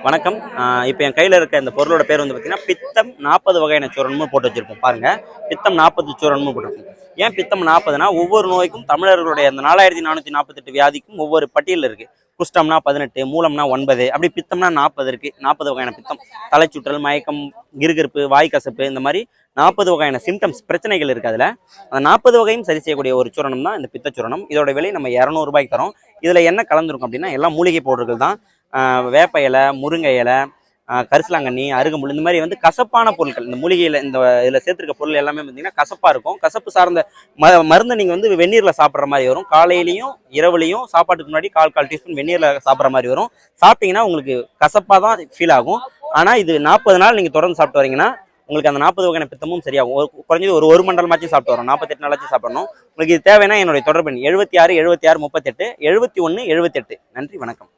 வணக்கம். இப்போ என் கையில் இருக்க இந்த பொருளோட பேர் வந்து பார்த்தீங்கன்னா, பித்தம் 40 வகையான சூரணம்னு போட்டு வச்சிருப்போம் பாருங்க. பித்தம் 40 சூரணம்னு போட்டிருக்கும். ஏன் பித்தம் 40னா, ஒவ்வொரு நோய்க்கும் தமிழர்களுடைய அந்த 4448 வியாதிக்கும் ஒவ்வொரு பட்டியல் இருக்கு. குஷ்டம்னா 18, மூலம்னா 9, அப்படி பித்தம்னா 40 இருக்கு. 40 வகையான பித்தம். தலைச்சுற்றல், மயக்கம், கிறுகிறுப்பு, வாய் கசப்பு, இந்த மாதிரி 40 வகையான சிம்டம்ஸ் பிரச்சனைகள் இருக்கு. அதில் அந்த 40 வகையும் சரி செய்யக்கூடிய ஒரு சூரணம் தான் இந்த பித்தச்சூரணம். இதோட விலை நம்ம 200 ரூபாய்க்கு தரோம். இதில் என்ன கலந்துருக்கும் அப்படின்னா, எல்லாம் மூலிகை பவுடர்கள் தான். வேப்ப இலை, முருங்கை இலை, கரிசலாங்கண்ணி, அருகம்புல், இந்த மாதிரி வந்து கசப்பான பொருட்கள். இந்த மூலிகையில் இந்த இதில் சேர்த்துருக்க பொருள் எல்லாமே பார்த்தீங்கன்னா கசப்பாக இருக்கும். கசப்பு சார்ந்த மருந்து நீங்கள் வந்து வெந்நீரில் சாப்பிட்ற மாதிரி வரும். காலையிலையும் இரவுலையும் சாப்பாட்டுக்கு முன்னாடி 1/4 டீஸ்பூன் வெந்நீரில் சாப்பிட்ற மாதிரி வரும். சாப்பிட்டீங்கன்னா உங்களுக்கு கசப்பாக தான் ஃபீல் ஆகும். ஆனால் இது 40 நாள் நீங்கள் தொடர்ந்து சாப்பிட்டு வரீங்கன்னா உங்களுக்கு அந்த 40 வகையான பித்தமும் சரியாகும். குறைஞ்சது ஒரு மண்டலமாச்சும் சாப்பிட்டு வரும். 48 நாளாச்சும் சாப்பிடணும். உங்களுக்கு இது தேவைன்னா என்னுடைய தொடர்பு 76 76 38 71 78. நன்றி, வணக்கம்.